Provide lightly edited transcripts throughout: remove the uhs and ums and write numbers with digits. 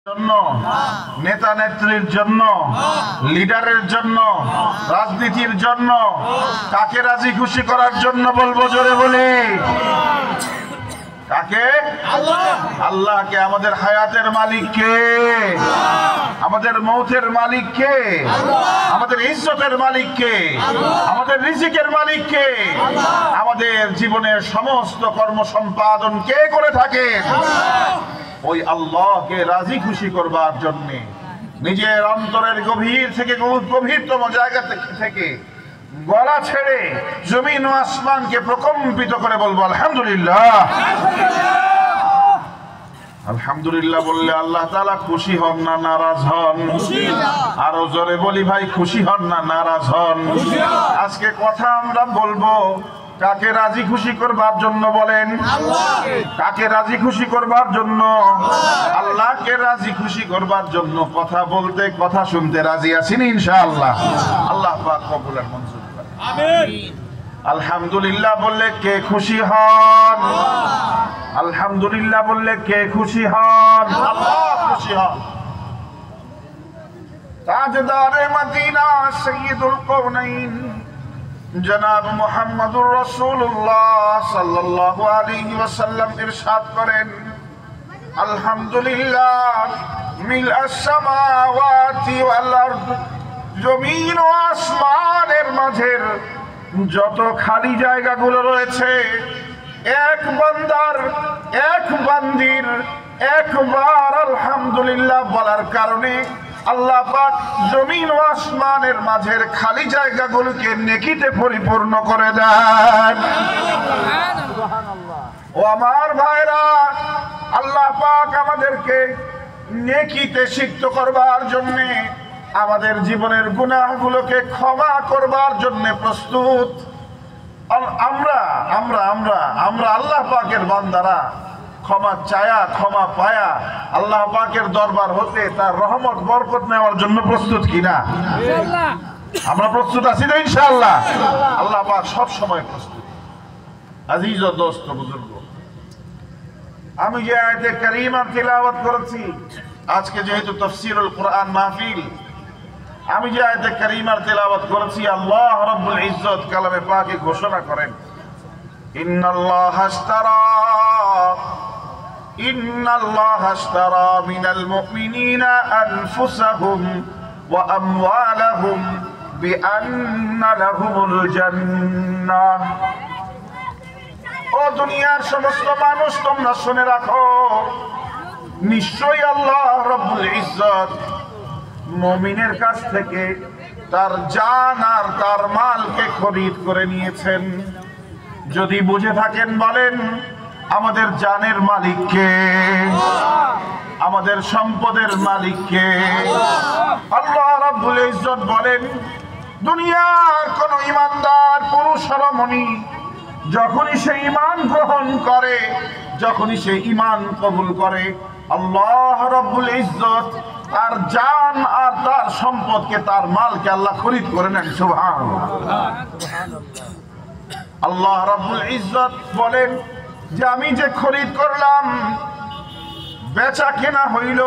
জন্য, নেতা নেত্রীর জন্য, লিডারের জন্য, রাজনীতির জন্য, কাকে রাজি খুশি করার জন্য বলবো জোরে বলে? কাকে? আল্লাহকে। আমাদের হায়াতের মালিক কে? আমাদের মৌতের মালিক কে? আমাদের ইজ্জতের মালিক কে? আমাদের রিজিকের মালিক কে? আমাদের জীবনের সমস্ত কর্ম সম্পাদন কে করে থাকে? ওই আল্লাহকে রাজি খুশি করবার জন্য নিজের অন্তরের গভীর থেকে গভীরতম জায়গা থেকে গলা ছেড়ে জমিন ও আসমানকে প্রকম্পিত করে বলবো আলহামদুলিল্লাহ। আলহামদুলিল্লাহ বললে আল্লাহ তাআলা খুশি হন না নারাজ হন? আরো জোরে বলি ভাই, খুশি হন না নারাজ হন? আজকে কথা আমরা বলবো কাকে রাজি খুশি করবার জন্য বলেন? কাকে রাজি খুশি করবার জন্য? আল্লাহকে রাজি খুশি করবার জন্য কথা বলতে কথা শুনতে রাজি আছেন ইনশাআল্লাহ? আল্লাহ পাক কবুল আর মঞ্জুর করেন। আমিন। আলহামদুলিল্লাহ বললে কে খুশি হন? আলহামদুলিল্লাহ বললে কে খুশি হন? আল্লাহ খুশি হন। তাজদারে মদিনা সৈয়দুল কওনাইন জনাব মুহাম্মদুর রাসূলুল্লাহ সাল্লাল্লাহু আলাইহি ওয়াসাল্লাম ইরশাদ করেন, আলহামদুলিল্লাহ মিলআস সামাওয়াতি ওয়াল আরদ, জমিন ও আসমানের মাঝের যত খালি জায়গাগুলো রয়েছে, এক বান্দার এক বান্দির একবার আলহামদুলিল্লাহ বলার কারণে আল্লাহ পাক জমিন ও আসমানের মাঝের খালি জায়গাগুলোকে নেকিতে পরিপূর্ণ করে দেন। ও আমার ভাইরা, আল্লাহ পাক আমাদেরকে নেকিতে সিক্ত করবার জন্য, আমাদের জীবনের গুনাহগুলোকে ক্ষমা করবার জন্য প্রস্তুত। আমরা আমরা আমরা আমরা আল্লাহ পাকের বান্দারা ক্ষমা চায়া ক্ষমা পায়া আল্লাহ পাকের দরবার হতে তার রহমত বরকত নেওয়ার জন্য প্রস্তুত কিনা? আমরা প্রস্তুত আছি না ইনশাআল্লাহ? আল্লাহ পাক সব সময় প্রস্তুত। আজিজ ও দোস্ত বুজুর্গ, আমি যে আয়াতে কারিমা তিলাওয়াত করেছি, আজকে যেহেতু তাফসীরুল কোরআন মাহফিল, আমি যে আয়াতে কারিমার তিলাওয়াত করেছি, আল্লাহ রাব্বুল ইজ্জত কালামে পাকে ঘোষণা করেন, ইন্নাল্লাহা আশতারা মিনাল মুমিনিনা আনফুসাহুম ওয়া আমওয়ালাহুম বিআন্না লাহুমুল জান্নাহ। ও দুনিয়ার সমস্ত মানুষ, তোমরা শুনে রাখো, নিশ্চয়ই আল্লাহ রাব্বুল ইজ্জত মুমিনের কাছ থেকে তার জান আর তার মালকে খরিদ করে নিয়েছেন। যদি বুঝে থাকেন বলেন, আমাদের জানের মালিক কে? আমাদের সম্পদের মালিক কে? আল্লাহ রাব্বুল ইজ্জত বলেন, দুনিয়ার কোন ইমানদার পুরুষ রমণী যখনই সে ঈমান গ্রহণ করে, যখনই সে ঈমান কবুল করে, আল্লাহ রাব্বুল ইজ্জত তার জান আর তার সম্পদকে, তার মালকে আল্লাহ খরিদ করে নেন। সুবহানাল্লাহ। আল্লাহ রাব্বুল ইজ্জত বলেন যে আমি যে খরিদ করলাম, বেচা কেনা হইল,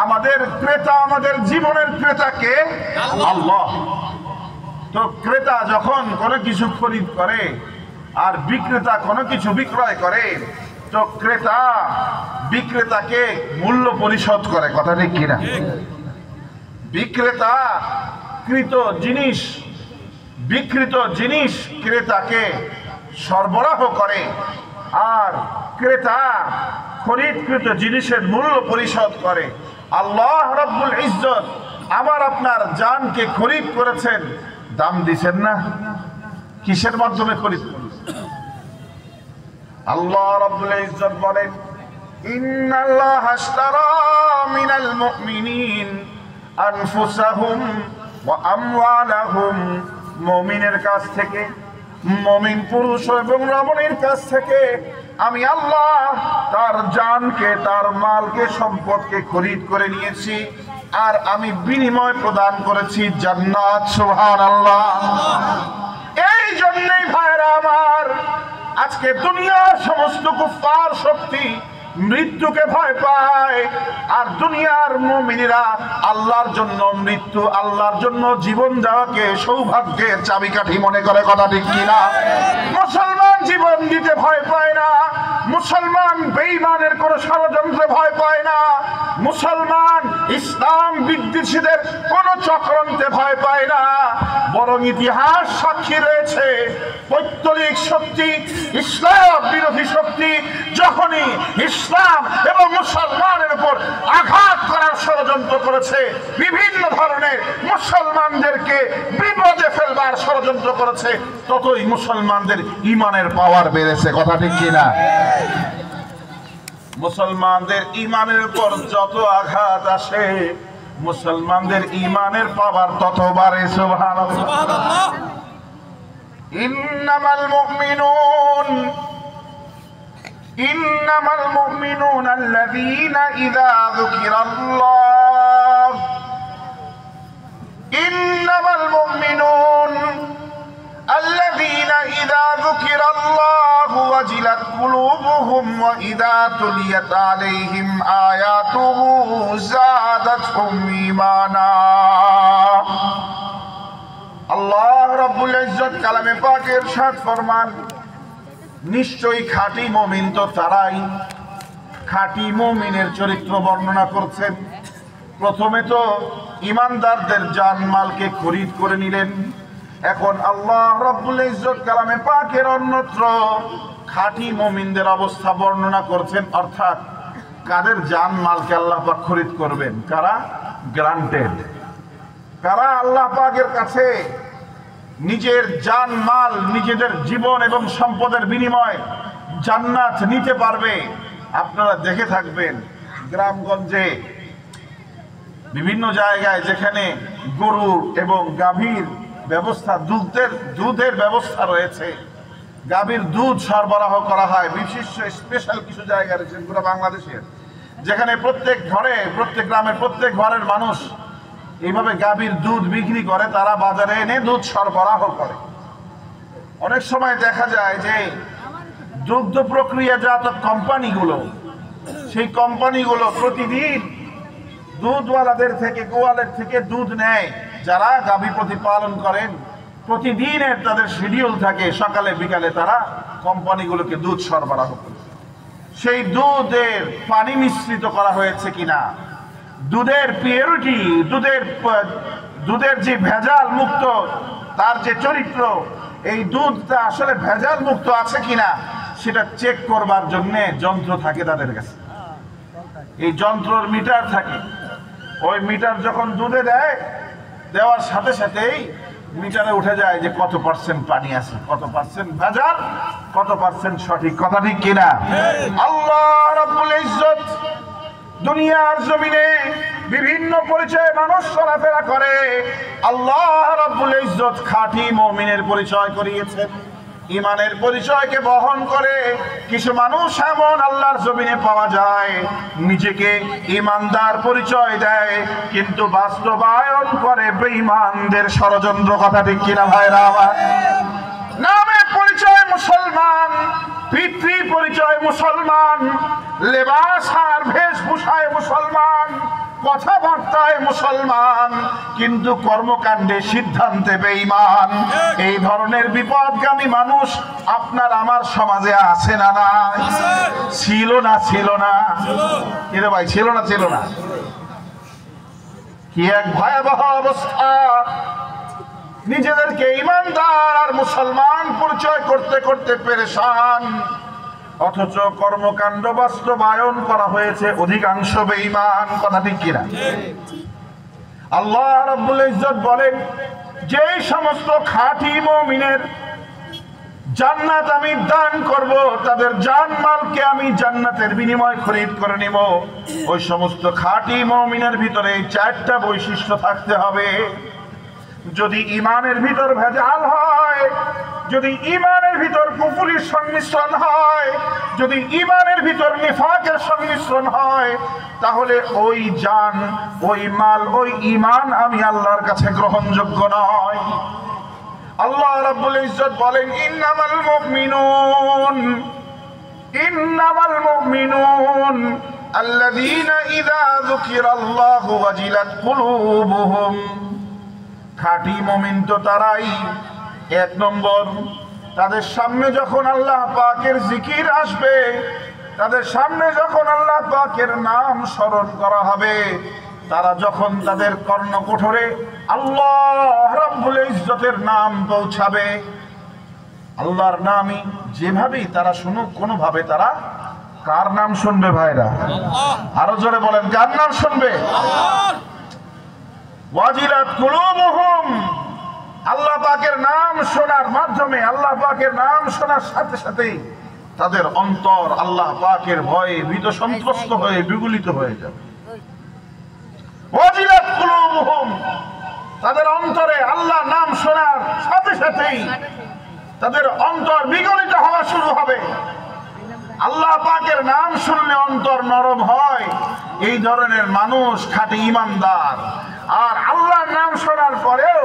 আমাদের ক্রেতা, আমাদের জীবনের ক্রেতাকে আল্লাহ। তো ক্রেতা যখন কোনো কিছু খরিদ করে আর বিক্রেতা কোনো কিছু বিক্রয় করে, তো ক্রেতা বিক্রেতাকে মূল্য পরিশোধ করে, কথা ঠিক কিনা? বিক্রেতা বিক্রিত জিনিস ক্রেতাকে সরবরাহ করে, আর ক্রেতা খরিদকৃত জিনিসের মূল্য পরিশোধ করে। আল্লাহ রাব্বুল ইজ্জত আমার আপনার জানকে খরিদ করেছেন, দাম দিছেন না? কিসের মাধ্যমে খরিদ করেছেন? আল্লাহ রাব্বুল ইজ্জত বলেন, ইন্নাল্লাহা আশতারা মিনাল মুমিনিন আনফুসাহুম ওয়া আমওয়ালাহুম, মুমিনের কাছ থেকে, মুমিন পুরুষ এবং রমণীর কাছ থেকে আমি আল্লাহ তার জানকে, তার মালকে, সম্পদকে খরিদ করে নিয়েছি, আর আমি বিনিময় প্রদান করেছি জান্নাত। সুবহানাল্লাহ। এই জন্যই ভাইরা আমার, আজকে দুনিয়ার সমস্ত কুফফার শক্তি মৃত্যুকে ভয় পায়, আর দুনিয়ার মুমিনেরা আল্লাহর জন্য মৃত্যু, আল্লাহর জন্য জীবন দেওয়াকে সৌভাগ্যের চাবিকাঠি মনে করে। কথা ঠিক কিনা? মুসলমান জীবন দিতে ভয় পায় না, মুসলমান বেঈমানের কোন ষড়যন্ত্রে ভয় পায় না, মুসলমান ইসলাম বিদ্বেষীদের কোন চক্রান্তে ভয় পায় না। বরং ইতিহাস সাক্ষী রয়েছে, পৌত্তলিক শক্তি, ইসলাম বিরোধী শক্তি যখনই ইসলাম এবং মুসলমানের উপর আঘাত করার ষড়যন্ত্র করেছে, বিভিন্ন ধরনের মুসলমানদেরকে বিপদে ফেলবার ষড়যন্ত্র করেছে, ততই মুসলমানদের ঈমানের পাওয়ার বেড়েছে। কথা ঠিক কিনা? মুসলমানদের ঈমানের উপর যত আঘাত আসে, মুসলমানদের ঈমানের পাওয়ার তত বাড়ে। সুবহানাল্লাহ। ইন্নামাল মুমিনুন আল্লাযীনা ইযা যুকিরাল্লাহ ইন্নামাল মুমিনুন আল্লাযীনা ইযা যুকিরাল্লাহু ওয়াজিলাত কুলুবুহুম ওয়া ইযা তুলিয়াত আলাইহিম আয়াতুহু যাদাতহুম ঈমানা। আল্লাহ রাব্বুল ইজ্জত কালামে পাকে ইরশাদ ফরমান, নিশ্চয়ই খাঁটি মুমিন তো তারাই। খাঁটি মুমিনের চরিত্র বর্ণনা করছেন। প্রথমে তো ঈমানদারদের জানমালকে খরিদ করে নিলেন, এখন আল্লাহ রাব্বুল ইজ্জত কালামে পাকের অন্যত্র খাঁটি মুমিনদের অবস্থা বর্ণনা করছেন। অর্থাৎ কাদের জানমালকে আল্লাহ পাক খরিদ করবেন? কারা গ্রান্টেড, কারা আল্লাহ পাকের কাছে নিজের জানমাল, নিজেদের জীবন এবং সম্পদের বিনিময়ে জান্নাত নিতে পারবে। আপনারা দেখে থাকবেন গ্রামগঞ্জে বিভিন্ন জায়গায় যেখানে গরু এবং গাভীর ব্যবস্থা, দুধের ব্যবস্থা রয়েছে, গাভীর দুধ সরবরাহ করা হয়। বিশিষ্ট স্পেশাল কিছু জায়গা রয়েছে পুরো বাংলাদেশের, যেখানে প্রত্যেক ঘরে, প্রত্যেক গ্রামের প্রত্যেক ঘরের মানুষ এইভাবে গাভীর দুধ বিক্রি করে, তারা বাজারে এনে দুধ সরবরাহ করে। অনেক সময় দেখা যায় যে দুগ্ধ প্রক্রিয়াজাত কোম্পানিগুলো, সেই কোম্পানিগুলো প্রতিদিন দুধওয়ালাদের থেকে, গোয়ালের থেকে দুধ নেয়। যারা গাভী প্রতিপালন করেন, প্রতিদিনের তাদের শিডিউল থাকে, সকালে বিকালে তারা কোম্পানিগুলোকে দুধ সরবরাহ করে। সেই দুধের পানি মিশ্রিত করা হয়েছে কিনা, দুধের পিউরিটি, দুধের যে ভেজাল মুক্ত তার যে চরিত্র, এই দুধটা আসলে ভেজাল মুক্ত আছে কিনা সেটা চেক করবার জন্য যন্ত্র থাকে তাদের কাছে। এই যন্ত্রর মিটার থাকে, ওই মিটার যখন দুধে দেয়, দেওয়ার সাথে সাথেই মিটারে উঠে যায় যে কত পার্সেন্ট পানি আছে, কত পার্সেন্ট ভেজাল, কত পার্সেন্ট সঠিক। কথা ঠিক কিনা? আল্লাহ রাব্বুল ইজ্জত দুনিয়ার জমিনে বিভিন্ন পরিচয়ে মানুষ চলাফেরা করে। আল্লাহ রাব্বুল ইজ্জত খাঁটি মুমিনের পরিচয় করিয়েছেন, ঈমানের পরিচয়কে বহন করে। কিছু মানুষ এমন আল্লাহর জমিনে পাওয়া যায়, নিজেকে ঈমানদার পরিচয় দেয়, কিন্তু বাস্তবায়ন করে বেঈমানদের ষড়যন্ত্র। কথা ঠিক কিনা ভাইরা আমার? নামে পরিচয় মুসলমান, পিতৃ পরিচয় মুসলমান, লেবাস আর বেশভূষায় মুসলমান, কথাবার্তায় মুসলমান, কিন্তু কর্মকাণ্ডে সিদ্ধান্তে বেঈমান। এই ধরনের বিপদগামী মানুষ আপনার আমার সমাজে আছে না? না ছিল না? ছিল না? কিরে ভাই, ছিল না? ছিল না? কি এক ভয়াবহ অবস্থা! নিজেদেরকে ঈমানদার আর মুসলমান পরিচয় করতে করতে পেরেশান, অথচ কর্মকাণ্ড বাস্তবায়ন করা হয়েছে অধিকাংশ বেঈমান। কথা ঠিক কিনা? আল্লাহ রাব্বুল ইজ্জত বলেন, যে সমস্ত খাঁটি মুমিনের জান্নাত আমি দান করব, তাদের জানমালকে আমি জান্নাতের বিনিময় খরিদ করে নিব। ওই সমস্ত খাঁটি মুমিনের ভিতরে এই চারটা বৈশিষ্ট্য থাকতে হবে। যদি ঈমানের ভিতর ভেজাল হয়, যদি ঈমানের ভিতর কুফরির সংমিশ্রণ হয়, যদি ঈমানের ভিতর নিফাকের সংমিশ্রণ হয়, তাহলে ওই জান, ওই মাল, ওই ঈমান আমি আল্লাহর কাছে গ্রহণযোগ্য নয়। আল্লাহ রাব্বুল ইজ্জত বলেন, ইন্নামাল মুমিনুন ইন্নামাল মুমিনুন আল্লাযীনা ইযা যুকিরাল্লাহু ওয়াজিলাত কুলুবুহুম। খাঁটি মুমিন তো তারাই, এক নম্বর, তাদের সামনে যখন আল্লাহ পাকের জিকির আসবে, তাদের সামনে যখন আল্লাহ পাকের নাম স্মরণ করা হবে, তারা যখন তাদের কর্ণকুঠরে আল্লাহ রাব্বুল ইজ্জতের নাম পৌঁছাবে, আল্লাহর নামই যেভাবেই তারা শুনুক, কোনোভাবে তারা কার নাম শুনবে ভাইরা? আরো জোরে বলেন, কার নাম শুনবে? ওয়াজিলাত কুলুবুহুম। আল্লাহ পাকের নাম শোনার মাধ্যমে, আল্লাহ পাকের নাম শোনার সাথে সাথেই তাদের অন্তর আল্লাহ পাকের ভয়ে ভীত সন্ত্রস্ত হয়ে বিগলিত হয়ে যাবে। ওয়াজিলাত কুলুবুহুম, তাদের অন্তরে আল্লাহ নাম শোনার সাথে সাথেই তাদের অন্তর বিগলিত হওয়া শুরু হবে। আল্লাহ পাকের নাম শুনলে অন্তর নরম হয়, এই ধরনের মানুষ খাঁটি ঈমানদার। আর আল্লাহর নাম শোনার পরেও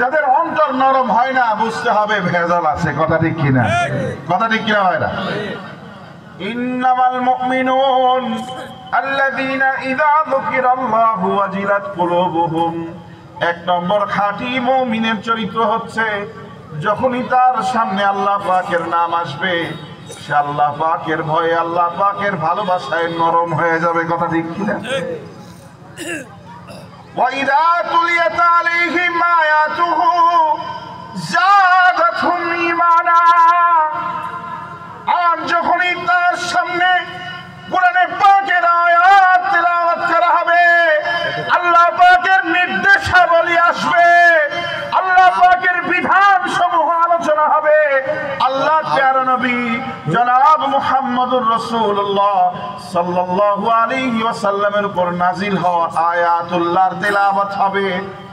যাদের অন্তর নরম হয় না, বুঝতে হবে ভেজাল আছে। কথা ঠিক কিনা? কথা ঠিক কিনা হয় না? ইন্নামাল মুমিনুন আল্লাযীনা ইযা যুকিরাল্লাহু ওয়াজিলাত কুলুবুহুম। এক নম্বর খাঁটি মুমিনের চরিত্র হচ্ছে, যখনই তার সামনে আল্লাহ পাকের নাম আসবে, সে আল্লাহ পাকের ভয়ে, আল্লাহ পাকের ভালোবাসায় নরম হয়ে যাবে। কথা ঠিক কিনা? وَإِذَا تُلِيَتْ عَلَيْهِمْ آيَاتُهُ زَادَتْهُمْ إِيمَانًا। আর যখনই তার সামনে কোরআনে পাকের আয়াত তেলাওয়াত করা হবে, আল্লাহ পাকের নির্দেশাবলী আসবে, আল্লাহ পাকের বিধান সমূহ আলোচনা হবে, আল্লাহর প্যারা নবী জনাব মুহাম্মদুর রাসূলুল্লাহ সাল্লাল্লাহু আলাইহি ওয়াসাল্লামের উপর নাজিল হওয়া আয়াতুল্লাহর তেলাওয়াত হবে,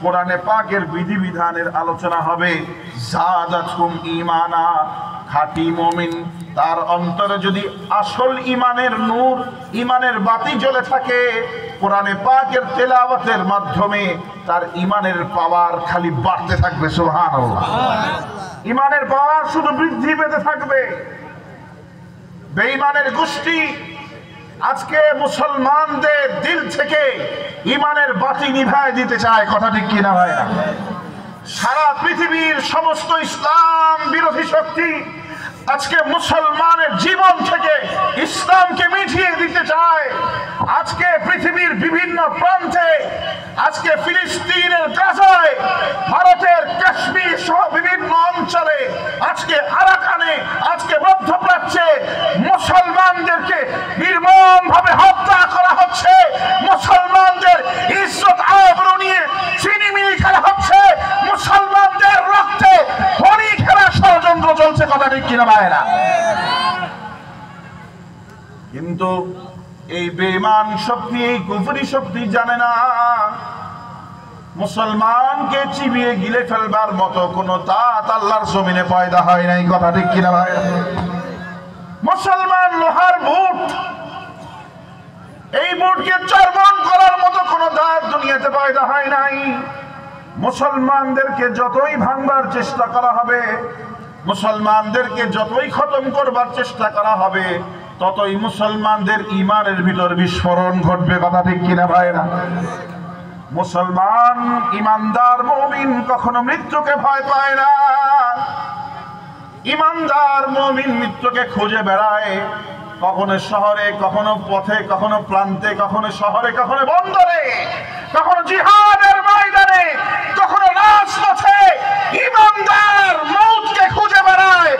কোরআনে পাকের বিধিবিধানের আলোচনা হবে। যাদাতহুম ঈমানা। খাঁটি মুমিন, তার অন্তরে যদি আসল ঈমানের নূর, ঈমানের বাতি জ্বলে থাকে, কোরআনে পাকের তেলাওয়াতের মাধ্যমে তার ঈমানের পাওয়ার খালি বাড়তে থাকবে। সুবহানাল্লাহ। ঈমানের পাওয়ার শুধু বৃদ্ধি পেতে থাকবে। বেঈমানের গোষ্ঠী আজকে মুসলমানদের দিল থেকে ঈমানের বাতি নিভায় দিতে চায়। কথা ঠিক কিনা ভাইরা? সারা পৃথিবীর সমস্ত ইসলাম বিরোধী শক্তি আজকে মুসলমানের জীবন থেকে ইসলামকে মিটিয়ে দিতে চায়। আজকে পৃথিবীর বিভিন্ন প্রান্তে, আজকে ফিলিস্তিনের গাজায়, ভারতের কাশ্মীর সহ বিভিন্ন অঞ্চলে, আজকে আরাকানে, আজকে মধ্যপ্রাচ্যে মুসলমানদেরকে নির্মমভাবে হত্যা করা হচ্ছে। মুসলমানদের ইজ্জত আবরু নিয়ে ছিনিমিনি খেলা হচ্ছে। মুসলমানদের রক্তে হরি খেলা ষড়যন্ত্র চলছে। কথা ঠিক কিনা ভাইরা? কিন্তু এই বেঈমান শক্তি, এই কুফরি শক্তি জানে না মুসলমানকে চিবিয়ে গিলে ফেলবার মতো কোন তাত আল্লাহর জমিনে পয়দা হয় নাই। কথা ঠিক কিনা ভাইরা? মুসলমান লোহার বুট, এই বুটকে চর্বণ করার মতো কোন দাঁত দুনিয়াতে পয়দা হয় নাই। মুসলমানদেরকে যতই ভাঙবার চেষ্টা করা হবে, মুসলমানদেরকে যতই খতম করবার চেষ্টা করা হবে, ততই মুসলমানদের ঈমানের ভিতর বিস্ফোরণ ঘটবে। কথা ঠিক কিনা ভাইরা? মুসলমান ঈমানদার মুমিন কখনো মৃত্যুকে ভয় পায় না। ঈমানদার মুমিন মৃত্যুকে খুঁজে বেড়ায়, কখনো শহরে, কখনো পথে, কখনো প্রান্তে, কখনো শহরে, কখনো বন্দরে, কখনো জিহাদের ময়দানে, কখনো রাজপথে। ঈমানদার মওতকে খুঁজে বেড়ায়,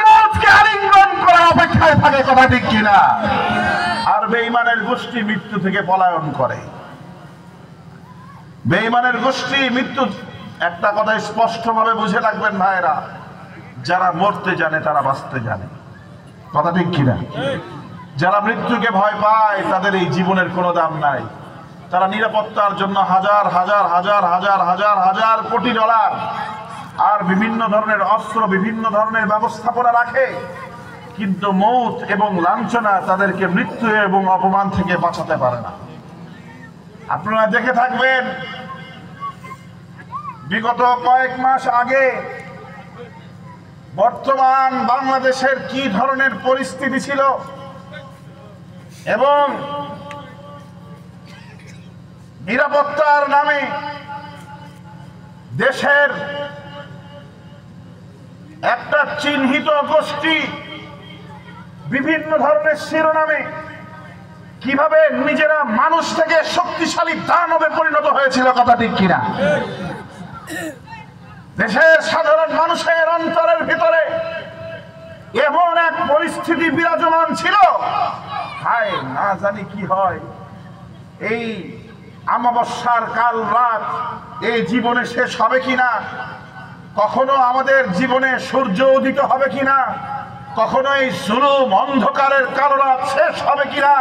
মওতকে আলিঙ্গন করার অপেক্ষায় থাকে। কথা ঠিক কিনা? আর বেঈমানের গোষ্ঠী মৃত্যু থেকে পলায়ন করে। বেঈমানের গোষ্ঠী মৃত্যু, একটা কথা স্পষ্টভাবে বুঝে রাখবেন ভাইরা, যারা মরতে জানে তারা বাঁচতে জানে। কথা ঠিক কিনা? যারা মৃত্যুকে ভয় পায় তাদের এই জীবনের কোনো দাম নাই। তারা নিরাপত্তার জন্য হাজার হাজার হাজার হাজার হাজার হাজার কোটি ডলার আর বিভিন্ন ধরনের অস্ত্র, বিভিন্ন ধরনের ব্যবস্থাপনা রাখে, কিন্তু মৌত এবং লাঞ্ছনা তাদেরকে মৃত্যু এবং অপমান থেকে বাঁচাতে পারে না। আপনারা দেখে থাকবেন, বিগত কয়েক মাস আগে বর্তমান বাংলাদেশের কি ধরনের পরিস্থিতি ছিল এবং নিরাপত্তার নামে দেশের একটা চিহ্নিত গোষ্ঠী বিভিন্ন ধরনের শিরোনামে কিভাবে নিজেরা মানুষ থেকে শক্তিশালী দানবে পরিণত হয়েছিল, কথা ঠিক কিনা? দেশের সাধারণ মানুষের অন্তরের ভিতরে এমন এক পরিস্থিতি বিরাজমান ছিল, হায় না জানি কি হয়, এই অমাবস্যার কাল রাত এই জীবনে শেষ হবে কিনা, কখনো আমাদের জীবনে সূর্য উদিত হবে কিনা, কখনো এই জুলুম অন্ধকারের কালো রাত শেষ হবে কিনা,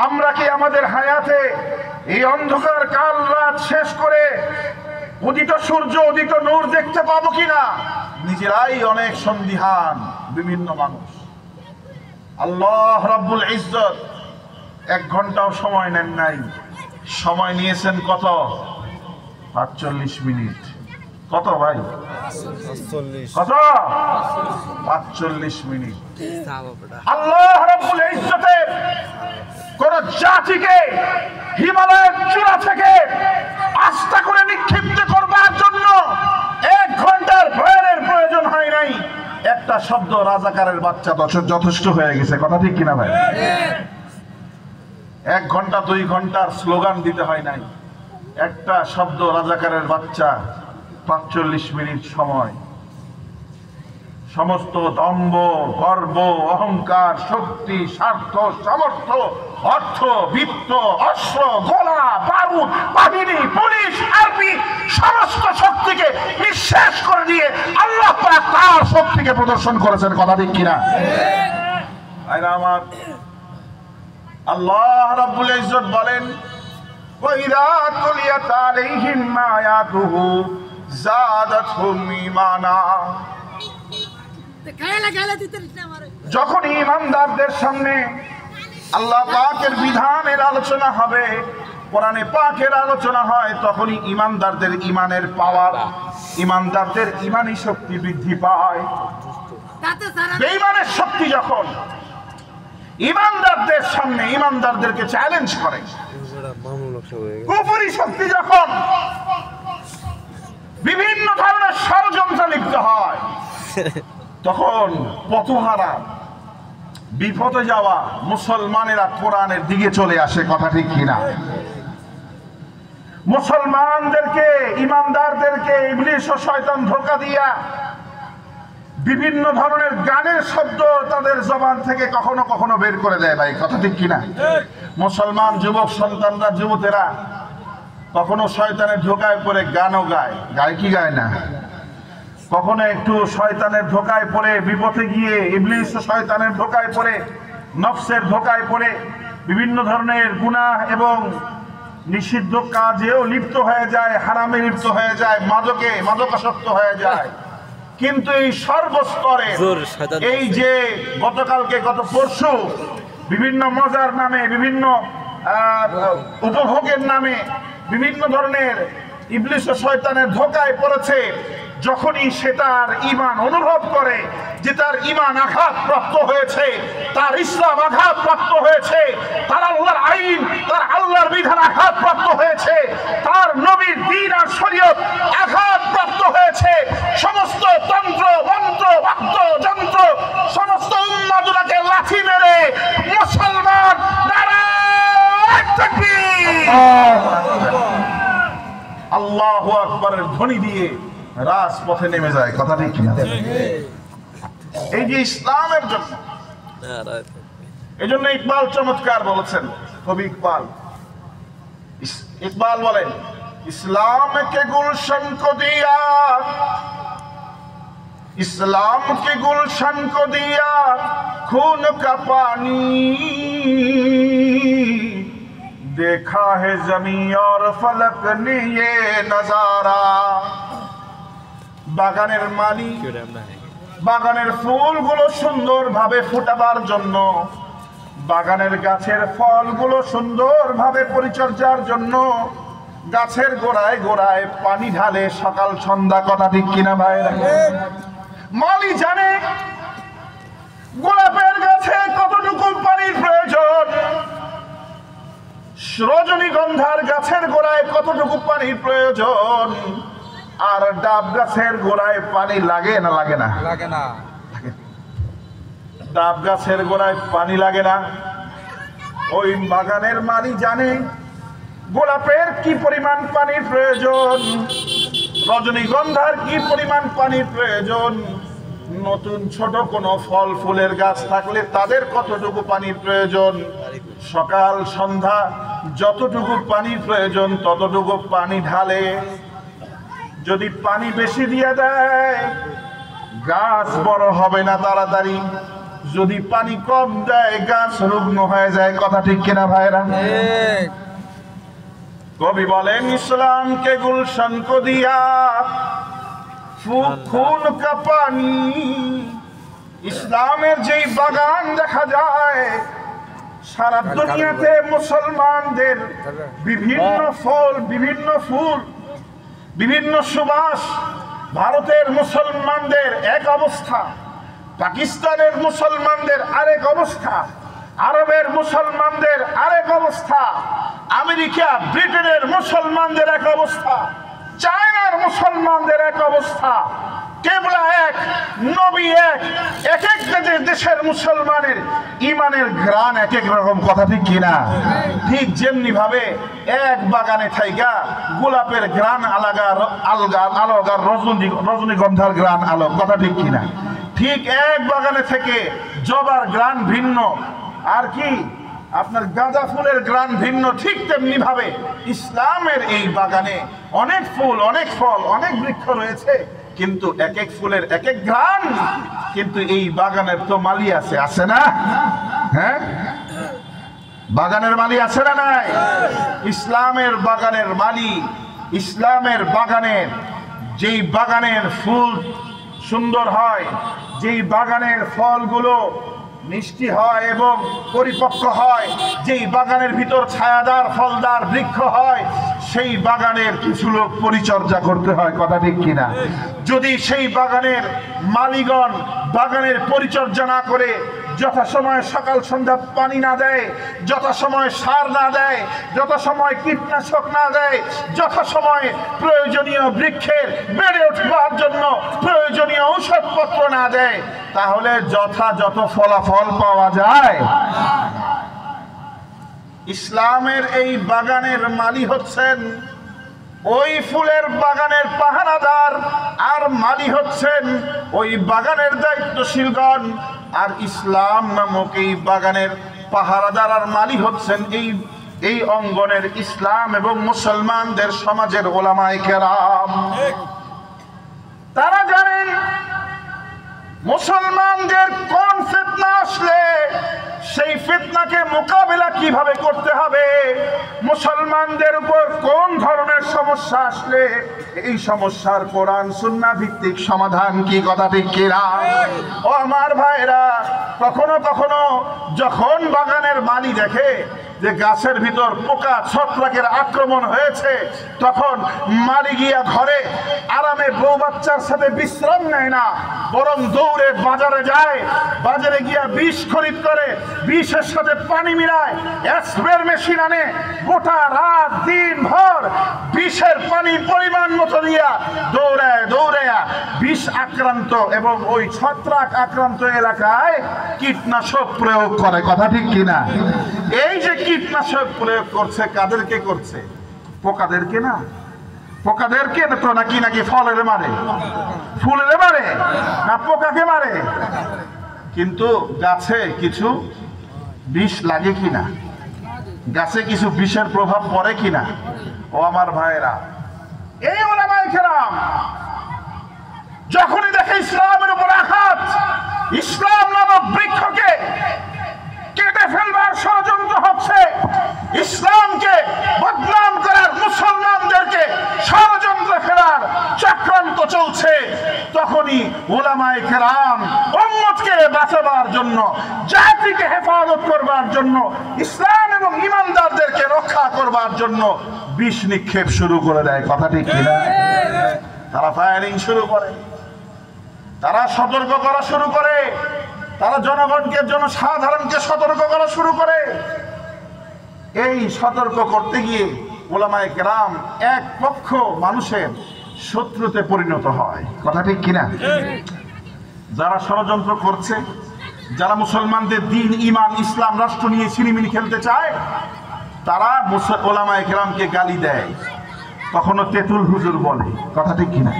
আমরা কি আমাদের হায়াতে এই অন্ধকার কাল রাত শেষ করে উদিত সূর্য উদিত নূর দেখতে পাবো কিনা, নিজেরাই অনেক সন্দিহান বিভিন্ন মানুষ। আল্লাহ রাব্বুল ইজ্জত 1 ঘন্টাও সময় নেন নাই, সময় নিয়েছেন কত? 45 মিনিট। কত ভাই? কত? 45 মিনিট। আল্লাহ রাব্বুল ইজ্জতের কোন জাতিকে হিমালয়ের চূড়া থেকে আস্থা করে নিক্ষিপ্ত করবার জন্য 1 ঘন্টার প্রয়াণের প্রয়োজন হয় নাই, একটা শব্দ রাজাকারের বাচ্চা যথেষ্ট হয়ে গেছে, কথা ঠিক কিনা ভাই? 1 ঘন্টা 2 ঘন্টার স্লোগান দিতে হয় নাই, একটা শব্দ রাজাকারের বাচ্চা 45 মিনিট সময়। সমস্ত দম্ভ, গর্ব, অহংকার, শক্তি, স্বার্থ, সামর্থ্য, অর্থ, বিত্ত, অস্ত্র, গোলা, বারুদ, বাহিনী, পুলিশ, আর্মি, সমস্ত শক্তিকে নিঃশেষ করে দিয়ে আল্লাহ পাক তার শক্তিকে প্রদর্শন করেছেন, কথা ঠিক কিনা? আমার আল্লাহ রাব্বুল ইজ্জত বলেন, ওয়াইদা তুলিয়াত আলাইহিম আয়াতুহু যাদাতহুম ঈমানা। যখন ঈমানদারদের সামনে আল্লাহ পাকের বিধানের আলোচনা হবে, কোরআনে পাকের আলোচনা হয়, তখনই ঈমানদারদের ঈমানের পাওয়ার, ঈমানদারদের ঈমানি শক্তি বৃদ্ধি পায়। বেঈমানের শক্তি যখন ঈমানদারদের সামনে ঈমানদারদেরকে চ্যালেঞ্জ করে, কুফরি শক্তি যখন বিভিন্ন ধরনের ষড়যন্ত্রে লিপ্ত হয়, তখন পথহারা বিপদে যাওয়া মুসলমানেরা কোরআনের দিকে চলে আসে, কথা ঠিক কিনা? মুসলমানদেরকে, ঈমানদারদেরকে ইবলিস ও শয়তান ধোঁকা দিয়া বিভিন্ন ধরনের গানের শব্দ তাদের জবান থেকে কখনো কখনো বের করে দেয়, ভাই কথা ঠিক কিনা? মুসলমান যুবক সন্তানরা, যুবতেরা কখনো শয়তানের ধোঁকায় পড়ে গানও গায়, গায় কি গায় না? কখনো একটু শয়তানের ধোঁকায় পড়ে বিপথে গিয়ে ইবলিস ও শয়তানের ধোঁকায় পড়ে, নফসের ধোঁকায় পড়ে বিভিন্ন ধরনের গুনাহ এবং নিষিদ্ধ কাজেও লিপ্ত হয়ে যায়, হারামে লিপ্ত হয়ে যায়, মাদকাসক্ত হয়ে যায়। কিন্তু এই সর্বস্তরে এই যে গতকালকে, গত পরশু বিভিন্ন মজার নামে, বিভিন্ন উপভোগের নামে বিভিন্ন ধরনের ইবলিস ও শয়তানের ধোঁকায় পড়েছে, যখনই সে তার ঈমান অনুভব করে যে তার ঈমান আঘাতপ্রাপ্ত হয়েছে, তার ইসলাম আঘাতপ্রাপ্ত হয়েছে, তার আল্লাহর আইন, তার আল্লাহর বিধান আঘাতপ্রাপ্ত হয়েছে, তার নবীর দ্বীন আর শরীয়ত আঘাতপ্রাপ্ত হয়েছে, সমস্ত তন্ত্র, মন্ত্র, বাদ্য যন্ত্র, সমস্ত উন্মাদনাকে লাথি মেরে মুসলমান নারায়ে তাকবীর, আল্লাহু আকবারের ধ্বনি দিয়ে রাজপথে নেমে যায়, কথা ঠিক কিনা? এই যে ইসলামের জন্য, এই জন্য ইকবাল চমৎকার বলেছেন, কবি ইকবাল বলেন, ইসলাম কে গুলশন কো দিয়া, ইসলাম কে গুলশন কো দিয়া खून का पानी, देखा है जमीन और फलक ने ये नजारा। বাগানের মালি, বাগানের ফুলগুলো সুন্দরভাবে ফোটাবার জন্য, বাগানের গাছের ফলগুলো সুন্দরভাবে পরিচর্যার জন্য গাছের গোড়ায় গোড়ায় পানি ঢালে সকাল সন্ধ্যা, কথা ঠিক কিনা ভাই? মালি জানে গোলাপের গাছে কতটুকু পানির প্রয়োজন, রজনীগন্ধার গাছের গোড়ায় কতটুকু পানির প্রয়োজন, আর ডাব গাছের গোড়ায় পানি লাগে না লাগে না? লাগে না। ডাব গাছের গোড়ায় পানি লাগে না। ওই বাগানের মালি জানে গোলাপের কি পরিমাণ পানির প্রয়োজন, রজনীগন্ধার কি পরিমাণ পানির প্রয়োজন, নতুন ছোট কোনো ফল ফুলের গাছ থাকলে তাদের কতটুকু পানির প্রয়োজন। সকাল সন্ধ্যা যতটুকু পানির প্রয়োজন ততটুকু পানি ঢালে। যদি পানি বেশি দিয়ে দেয় গাছ বড় হবে না তাড়াতাড়ি, যদি পানি কম দেয় গাছ রুগ্ন হয়ে যায়। কথা ঠিক কিনা ভাইরা? কবি বলেন ইসলামকে গুলশন কো দিয়া খুন কা পানি। ইসলামের যেই বাগান দেখা যায় সারা দুনিয়াতে মুসলমানদের বিভিন্ন ফল, বিভিন্ন ফুল, বিভিন্ন সুবাস। ভারতের মুসলমানদের এক অবস্থা, পাকিস্তানের মুসলমানদের আরেক অবস্থা, আরবের মুসলমানদের আরেক অবস্থা, আমেরিকা ব্রিটেনের মুসলমানদের এক অবস্থা, চায়নার মুসলমানদের এক অবস্থা। কেবলা এক, নবী এক, এক এক দেশের মুসলমানের ইমানের ঘ্রাণ এক এক রকম। কথা ঠিক কিনা? ঠিক যেমনি ভাবে এক বাগানে থাইকা গোলাপের ঘ্রাণ আলাদা, আলগার রজনীগন্ধার ঘ্রাণ আলোক। কথা ঠিক কিনা? ঠিক এক বাগানে থেকে জবার ঘ্রাণ ভিন্ন, আর কি আপনার গাঁদা ফুলের ঘ্রাণ ভিন্ন। ঠিক তেমনি ভাবে ইসলামের এই বাগানে অনেক ফুল, অনেক ফল, অনেক বৃক্ষ রয়েছে, কিন্তু এক এক ফুলের এক এক ঘ্রাণ। কিন্তু এই বাগানের তো মালি আছে, আছে না? হ্যাঁ, বাগানের মালি আছে না নাই? ইসলামের বাগানের মালি, ইসলামের বাগানের যেই বাগানের ফুল সুন্দর হয়, যেই বাগানের ফলগুলো মিষ্টি হয় এবং পরিপক্ক হয়, যেই বাগানের ভিতর ছায়াদার ফলদার বৃক্ষ হয়, সেই বাগানের কিছু লোক পরিচর্যা করতে হয়। কথা ঠিক কিনা? যদি সেই বাগানের মালিগণ বাগানের পরিচর্যা না করে, যথাসময়ে সকাল সন্ধ্যা পানি না দেয়, যথাসময়ে সার না দেয়, যথাসময়ে কীটনাশক না দেয়, যথাসময়ে প্রয়োজনীয় বৃক্ষের বেড়ে উঠবার জন্য প্রয়োজনীয় ঔষধপত্র না দেয়, তাহলে যথাযথ ফলাফল পাওয়া যায়? ইসলামের এই বাগানের মালি হচ্ছেন ওই ফুলের বাগানের পাহারাদার, আর মালি হচ্ছেন ওই বাগানের দায়িত্বশীলগণ। আর ইসলাম নামক এই বাগানের পাহারাদার আর মালি হচ্ছেন এই অঙ্গনের ইসলাম এবং মুসলমানদের সমাজের ওলামায়ে কেরাম। তারা জানেন মুসলমানদের কোন ফিতনা আসলে সেই ফিতনাকে মোকাবেলা কিভাবে করতে হবে, মুসলমানদের উপর কোন ধরনের সমস্যা আসলে এই সমস্যার কোরআন সুন্নাহ ভিত্তিক সমাধান কি। কথা ঠিক কিনা? ও আমার ভাইরা, কখনো কখনো যখন বাগানের মালি দেখে যে গাছের ভিতর পোকা ছত্রাকের আক্রমণ হয়েছে, তখন মালি গিয়া ঘরে আরামে বউ বাচ্চার সাথে বিশ্রাম নেয় না, বরং দৌড়ে বাজারে যায়, বাজারে গিয়া বিষ খরিদ করে, বিষের সাথে পানি মিলায়, স্প্রে মেশিন আনে, গোটা রাত দিন ভর বিষের পানি পরিমাণ মতো দিয়া দৌড়ায় দৌড়ায়া বিষ আক্রান্ত এবং ওই ছত্রাক আক্রান্ত এলাকায় কীটনাশক প্রয়োগ করে। কথা ঠিক কিনা? এই যে কীটনাশক প্রয়োগ করছে, কাদেরকে করছে? পোকাদেরকে না? পোকাদেরকে তো নাকি নাকি ফলের মারে, ফুলের মারে, না পোকাকে মারে? কিন্তু গাছে কিছু বিষ লাগে কিনা? গাছে কিছু বিষের প্রভাব পড়ে কিনা? ও আমার ভাইয়েরা, এই ওলামায়ে কেরাম যখনই দেখে ইসলামের উপর আঘাত, ইসলাম নামক বৃক্ষকে কেটে ফেলবার ষড়যন্ত্র হচ্ছে, ইসলামকে বদনাম করার, মুসলমানদেরকে ষড়যন্ত্র ফেরার চক্রান্ত চলছে, তখনই ওলামায়ে কেরাম উম্মতকে বাঁচাবার জন্য, জাতিকে হেফাজত করবার জন্য, ইসলাম এবং ঈমানদারদেরকে রক্ষা করবার জন্য বিষ নিক্ষেপ শুরু করে দেয়। কথা ঠিক কিনা? তারা ফায়ারিং শুরু করে, তারা সতর্ক করা শুরু করে, তারা জনগণকে জনসাধারণকে সতর্ক করা শুরু করে। এই সতর্ক করতে গিয়ে উলামায়ে কেরাম এক পক্ষ মানুষের শত্রুতে পরিণত হয়। কথা ঠিক কিনা? যারা ষড়যন্ত্র করছে, যারা মুসলমানদের দিন, ইমান, ইসলাম, রাষ্ট্র নিয়ে ছিনিমিনি খেলতে চায়, তারা উলামায়ে কেরামকে গালি দেয়, কখনো তেঁতুল হুজুর বলে। কথা ঠিক কিনা?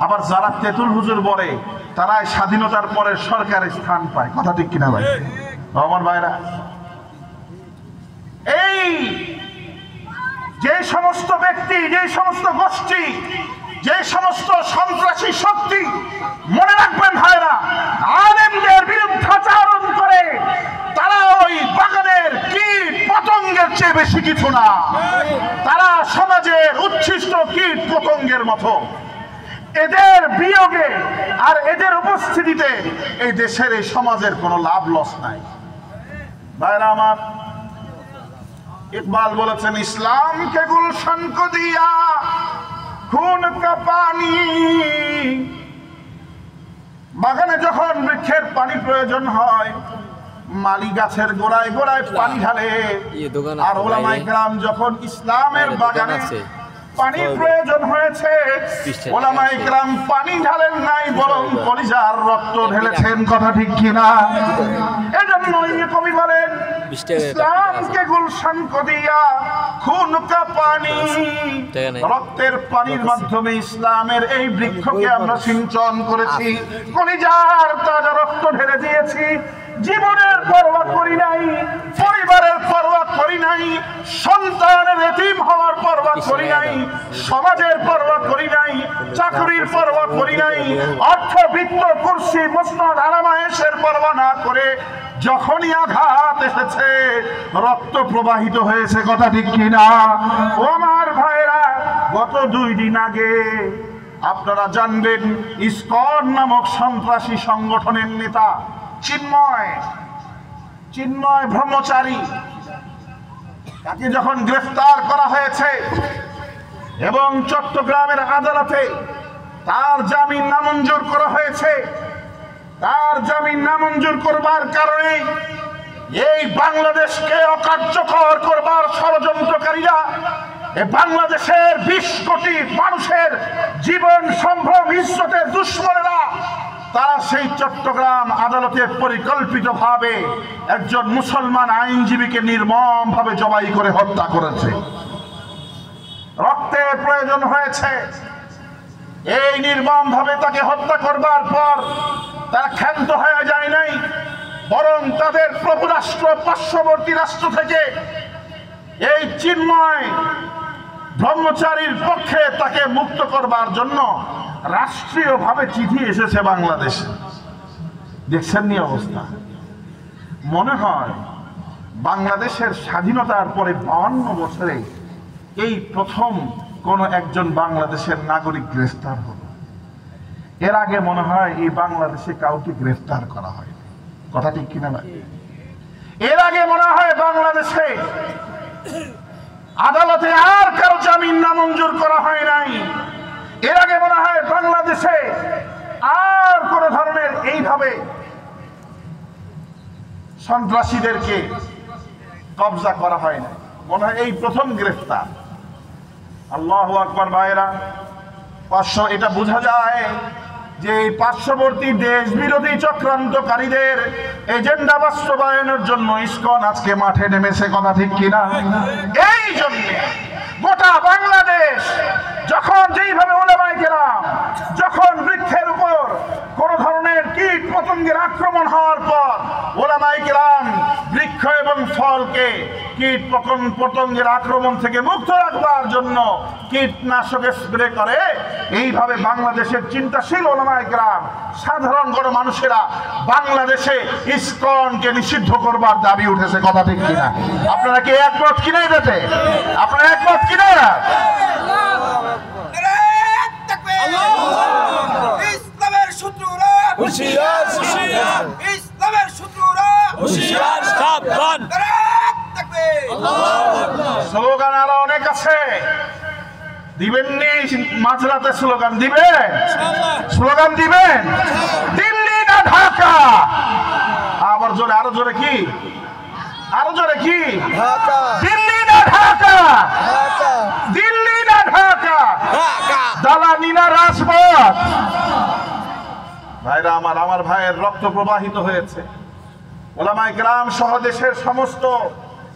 আবার যারা তেঁতুল হুজুর বলে তারাই স্বাধীনতার পরে সরকারে স্থান পায়। কথা ঠিক কিনা ভাই? আমার ভাইরা, এই যে সমস্ত ব্যক্তি, যে সমস্ত গোষ্ঠী, যে সমস্ত সন্ত্রাসী শক্তি, মনে রাখবেন ভাইরা, আলেমদের বিরুদ্ধাচারণ করে, তারা ওই বাগানের কীট পতঙ্গের চেয়ে বেশি কিছু না। তারা সমাজের উচ্ছিষ্ট কীট পতঙ্গের মতো। এদের বিয়োগে আর এদের উপস্থিতিতে এই দেশের, এই সমাজের কোনো লাভ লস নাই। ভাইরা আমার, ইকবাল বলেছেন, ইসলাম কে গুলশন কো দিয়া খুন কা পানি। বাগানে যখন বৃক্ষের পানি প্রয়োজন হয়, মালি গাছের গোড়ায় গোড়ায় পানি ঢালে। আর উলামায়ে কেরাম যখন ইসলামের বাগানে পানির প্রয়োজন হয়েছে, উলামায়ে কেরাম পানি ঢালেন নাই, বরং কলিজার রক্ত ঢেলেছেন। কথা ঠিক কিনা? এজন্য কবি বলেন, ইসলাম কে গুলশন কো দিয়া খুন কা পানি। রক্তের পানির মাধ্যমে ইসলামের এই বৃক্ষকে আমরা সিঞ্চন করেছি, কলিজার তাজা রক্ত ঢেলে দিয়েছি। জীবনের পরোয়া করি নাই, পরিবারের পরোয়া করি নাই, সন্তানের এতিম হওয়ার পরোয়া করি নাই, সমাজের পরোয়া করি নাই, চাকরির পরোয়া করি নাই, অর্থ, বিত্ত, কুরসি, মসনদ, আরামায়েশের পরোয়া না করে যখনই আঘাত এসেছে, রক্ত প্রবাহিত হয়েছে। কথা ঠিক কিনা? ও আমার ভাইরা, গত 2 দিন আগে আপনারা জানবেন, ইসকন নামক সন্ত্রাসী সংগঠনের নেতা চিন্ময় ব্রহ্মচারী, তাকে যখন গ্রেফতার করা হয়েছে এবং চট্টগ্রামের আদালতে তার জামিন নামঞ্জুর করা হয়েছে, তার জামিন নামঞ্জুর করবার কারণে এই বাংলাদেশকে অকার্যকর করবার ষড়যন্ত্রকারীরা, এই বাংলাদেশের 20 কোটি মানুষের জীবন, সম্ভ্রম, ইজ্জতের দুশ্মনেরা, তারা সেই চট্টগ্রাম আদালতে পরিকল্পিতভাবে একজন মুসলমান আইনজীবীকে নির্মমভাবে জবাই করে হত্যা করেছে। রক্তের প্রয়োজন হয়েছে। এই নির্মমভাবে তাকে হত্যা করবার পর তারা ক্ষান্ত হয়ে যায় নাই, বরং তাদের প্রভু রাষ্ট্র, পার্শ্ববর্তী রাষ্ট্র থেকে এই চিন্ময় ব্রহ্মচারীর পক্ষে তাকে মুক্ত করবার জন্য রাষ্ট্রীয়ভাবে চিঠি এসেছে বাংলাদেশে। দেখছেন নি অবস্থা? মনে হয় বাংলাদেশের স্বাধীনতার পরে 52 বছরে এই প্রথম কোন একজন বাংলাদেশের নাগরিক গ্রেফতার হলো। এর আগে মনে হয় এই বাংলাদেশে কাউকে গ্রেফতার করা হয়। কথা ঠিক কিনা ভাই? এর আগে মনে হয় বাংলাদেশে আদালতে আর কারো জামিন নামঞ্জুর করা হয় নাই। এর আগে মনে হয় বাংলাদেশে আর কোন ধরনের এইভাবে সন্ত্রাসীদেরকে কবজা করা হয় না। মনে হয় এই প্রথম গ্রেফতার। আল্লাহু আকবার। ভাইরা, এটা বোঝা যায় যে পার্শ্ববর্তী দেশ বিরোধী চক্রান্তকারীদের এজেন্ডা বাস্তবায়নের জন্য ইসকন আজকে মাঠে নেমেছে। কথা ঠিক কিনা? এই জন্য গোটা বাংলাদেশ যখন যেইভাবে উলামায়ে কেরাম যখন বৃক্ষের উপর কোন ধরনের কীট পতঙ্গের আক্রমণ হওয়ার পর উলামায়ে কেরাম বৃক্ষ এবং ফলকে কীট পতঙ্গের আক্রমণ থেকে মুক্ত রাখবার জন্য কীটনাশক স্প্রে করে, এইভাবে বাংলাদেশের চিন্তাশীল উলামায়ে কেরাম, সাধারণ গণমানুষেরা বাংলাদেশে ইসকনকে নিষিদ্ধ করবার দাবি উঠেছে। কথা ঠিক কিনা? আপনারা কি একমত কিনা? এটাতে আপনারা একমত কিনা? ইসলামের শত্রুরা হুঁশিয়ার, ইসলামের শত্রুরা হুঁশিয়ার, সাবধান। স্লোগান আরো অনেক আছে। দিবেননি? মাঝরাতে স্লোগান দিবে? স্লোগান দিবেন? দিল্লি না ঢাকা? আবার জোরে, আরো জোরে, কি আরো জোরে, কি দিল্লি না ঢাকা? দিল্লি না ঢাকা? দালালি না রাজপথ? ভাইরা আমার ভাইয়ের রক্ত প্রবাহিত হয়েছে। ওলামায়ে কেরাম সহ দেশের সমস্ত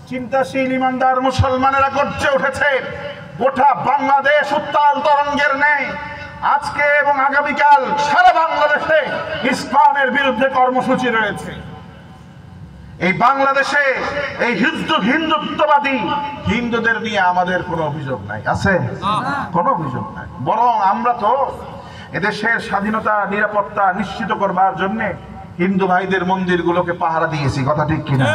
চিন্তাশীল ইমানদার মুসলমানেরা গর্জে উঠেছে। গোটা বাংলাদেশ উত্তাল তরঙ্গের ন্যায় আজকে এবং আগামীকাল সারা বাংলাদেশে ইসলামের বিরুদ্ধে কর্মসূচি রয়েছে। এই বাংলাদেশে এই হিন্দুত্ববাদী হিন্দুদের নিয়ে আমাদের কোনো অভিযোগ নাই, আছে? কোনো অভিযোগ নাই। বরং আমরা তো এদেশের স্বাধীনতা নিরাপত্তা নিশ্চিত করবার জন্য হিন্দু ভাইদের মন্দিরগুলোকে পাহারা দিয়েছি, কথা ঠিক কিনা?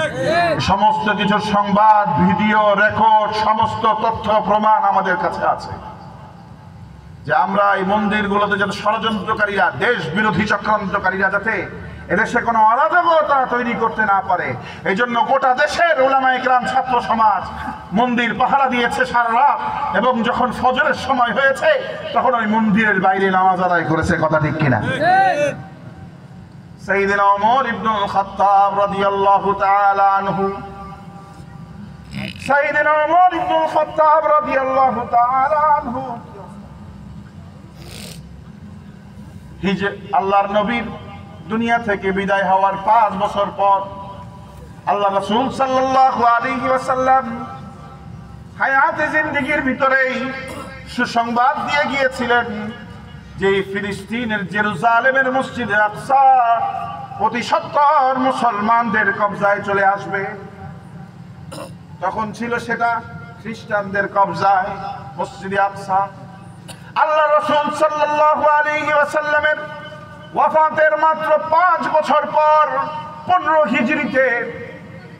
সমস্ত কিছু সংবাদ, ভিডিও রেকর্ড, সমস্ত তথ্য প্রমাণ আমাদের কাছে আছে যে আমরা এই মন্দিরগুলোতে যাতে ষড়যন্ত্রকারীরা, দেশ বিরোধী চক্রান্তকারীরা যাতে এদেশে কোনো অরাজকতা তৈরি করতে না পারে, এই জন্য গোটা দেশের উলামায়ে কেরাম, ছাত্র সমাজ মন্দির পাহারা দিয়েছে সারা রাত, এবং যখন ফজরের সময় হয়েছে তখন ওই মন্দিরের বাইরে নামাজ আদায় করেছে, কথা ঠিক কিনা? সাইয়েদনা ওমর ইবনুল খাত্তাব রাদিয়াল্লাহু তাআলা আনহু, সাইয়েদনা ওমর ইবনুল খাত্তাব রাদিয়াল্লাহু তাআলা আনহু আল্লাহর নবীর দুনিয়া থেকে বিদায় হওয়ার 5 বছর পর আল্লাহ রাসূল সাল্লাল্লাহু আলাইহি ওয়াসাল্লাম হায়াতে জিন্দেগীর ভিতরেই সুসংবাদ দিয়ে গিয়েছিলেন যে ফিলিস্তিনের জেরুজালেমের মসজিদে আকসা অতি সত্বর মুসলমানদের কবজায় চলে আসবে। তখন ছিল সেটা খ্রিস্টানদের কবজায় মসজিদে আকসা। আল্লাহ রাসূল সাল্লাল্লাহু আলাইহি ওয়াসাল্লামের ওয়াফাতের মাত্র 5 বছর পর 15 হিজরিতে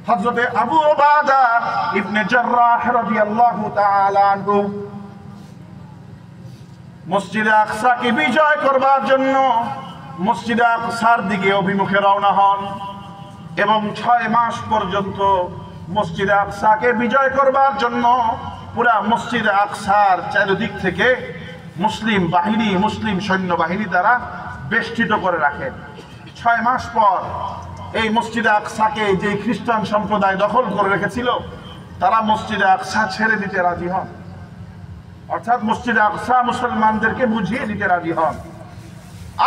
হযরতে আবু উবাদা ইবনে জাররাহ রাদিয়াল্লাহু তাআলা আনহু মসজিদে আকসাকে বিজয় করবার জন্য মসজিদে আকসার দিকে অভিমুখে রওনা হন এবং 6 মাস পর্যন্ত মসজিদে আকসাকে বিজয় করবার জন্য পুরা মসজিদে আকসার চারিদিক থেকে মুসলিম বাহিনী, মুসলিম সৈন্যবাহিনী দ্বারা বেষ্টিত করে রাখেন। 6 মাস পর এই মসজিদে আকসাকে যে খ্রিস্টান সম্প্রদায় দখল করে রেখেছিল তারা মসজিদে আকসা ছেড়ে দিতে রাজি হন, অর্থাৎ মসজিদে আকসা মুসলমানদেরকে বুঝিয়ে দিতে রাজি হন।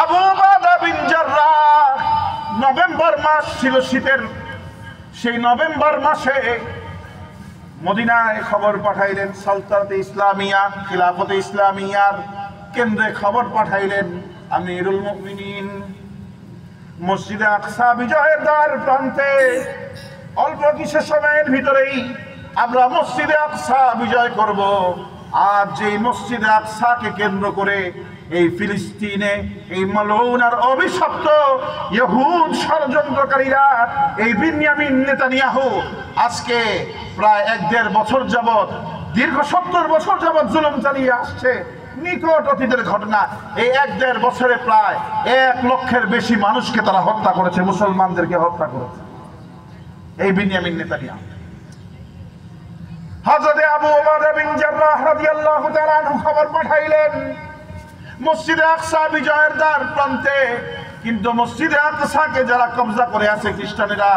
আবু উবাদা বিন জাররাহ, নভেম্বর মাস ছিল শীতের, সেই নভেম্বর মাসে মদিনায় খবর পাঠাইলেন, সালতানাতে ইসলামিয়া, খিলাফতে ইসলামিয়ার কেন্দ্রে খবর পাঠাইলেন আমিরুল মুমিনিন মসজিদে আকসা বিজয়ের দ্বার প্রান্তে অল্প কিছু সময়ের ভিতরেই আমরা মসজিদে আকসা বিজয় করব। আর যে মসজিদে আকসাকে কেন্দ্র করে এই ফিলিস্তিনে এই মালউন আর অভিশপ্ত ইহুদ ষড়যন্ত্রকারীরা, এই বিনয়ামিন নেতানিয়াহু আজকে প্রায় 1-1.5 বছর যাবৎ, দীর্ঘ 70 বছর যাবৎ জুলুম চালিয়ে আসছে। নিকট অতীতের ঘটনা, এই 1-1.5 বছরে প্রায় 1 লক্ষের বেশি মানুষকে তারা হত্যা করেছে, মুসলমানদেরকে হত্যা করেছে এই বিনয়ামিন নেতানিয়াহু। হযরত আবু উবাদা বিন জাররাহ রাদিয়াল্লাহু তাআলা আনহু খবর পাঠাইলেন মসজিদে আকসা বিজয়ের দ্বার প্রান্তে, কিন্তু মসজিদে আকসাকে যারা কবজা করে আছে খ্রিস্টানেরা,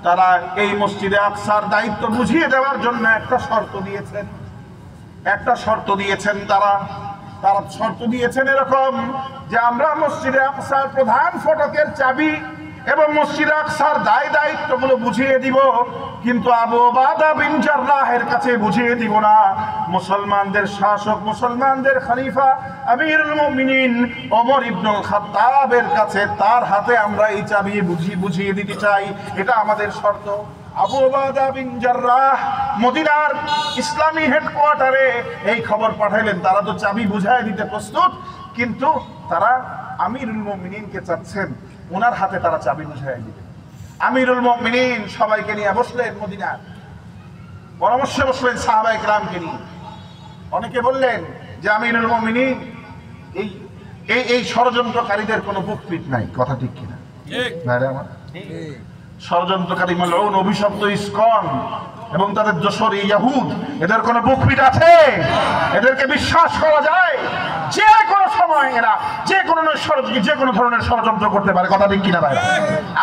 তারা এই মসজিদে আকসার দায়িত্ব বুঝিয়ে দেওয়ার জন্য একটা শর্ত দিয়েছেন। তারা শর্ত দিয়েছেন এরকম যে আমরা মসজিদে আকসার প্রধান ফটকের চাবি এবং মসজিদে আকসার দায়িত্বগুলো বুঝিয়ে দিব, কিন্তু আবু উবাদা বিন জাররাহের কাছে বুঝিয়ে দিব না। মুসলমানদের শাসক, মুসলমানদের খলিফা আমিরুল মুমিনিন ওমর ইবনুল খাত্তাবের কাছে, তার হাতে আমরা এই চাবি বুঝিয়ে দিতে চাই, এটা আমাদের শর্ত। আবু উবাদা বিন জাররাহ মদিনার ইসলামী হেডকোয়ার্টারে এই খবর পাঠাইলেন, তারা তো চাবি বুঝায় দিতে প্রস্তুত, কিন্তু তারা আমিরুল মুমিনিনকে চাচ্ছেন ওনার হাতে তারা চাবি বুঝায় দিবে। আমিরুল মুমিনিন সবাইকে নিয়ে বসলেন, মদিনার পরামর্শে বসলেন সাহাবায়ে কেরামকে নিয়ে। অনেকে বললেন যে আমিরুল মুমিনিন এই ষড়যন্ত্রকারীদের কোনো বুকপিট নাই, কথা ঠিক কিনা? ষড়যন্ত্রকারী মালউন অভিশপ্ত ইসকন এবং তাদের দোসর ইহুদ, এদের কোনো বুকপিট আছে? এদেরকে বিশ্বাস করা যায়? যে কোনো সময় এরা যে কোনো ধরনের ষড়যন্ত্র করতে পারে, কথা ঠিক কিনা ভাই?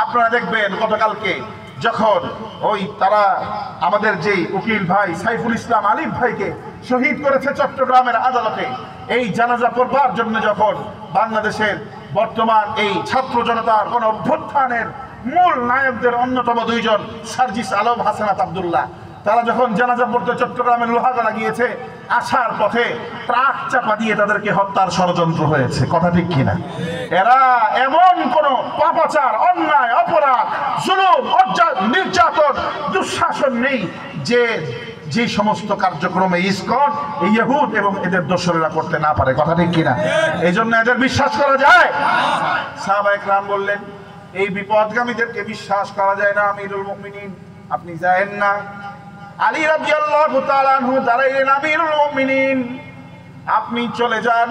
আপনারা দেখবেন গতকালকে যখন তারা আমাদের যে উকিল ভাই সাইফুল ইসলাম আলিফ ভাইকে শহীদ করেছে চট্টগ্রামের আদালতে, এই জানাজা পড়বার জন্য যখন বাংলাদেশের বর্তমান এই ছাত্র জনতার গণ অভ্যুত্থানের মূল নায়কদের অন্যতম দুইজন সার্জিস আলম, হাসানাত আব্দুল্লাহ, তারা যখন জানাজা পড়তে চট্টগ্রামের লোহাগড়া গিয়েছে, আসার পথে ট্রাক চাপা দিয়ে তাদেরকে হত্যার ষড়যন্ত্র হয়েছে, কথা ঠিক কিনা? এরা এমন কোন পাপাচার, অন্যায়, অপরাধ, জুলুম, নির্যাতন, দুঃশাসন নেই যে সমস্ত কার্যক্রমে ইসকন, ইহুদ এবং এদের দোসরেরা করতে না পারে, কথা ঠিক কিনা? এই জন্য এদের বিশ্বাস করা যায়? সাহাবায়ে কেরাম বললেন, এই বিপদগামীদেরকে বিশ্বাস করা যায় না। আমিরুল মুমিনিন, আপনি যায়েন না। আলী রাদিয়াল্লাহু তাআলা আনহু দাঁড়াইলেন, আমিরুল মুমিনিন আপনি চলে যান।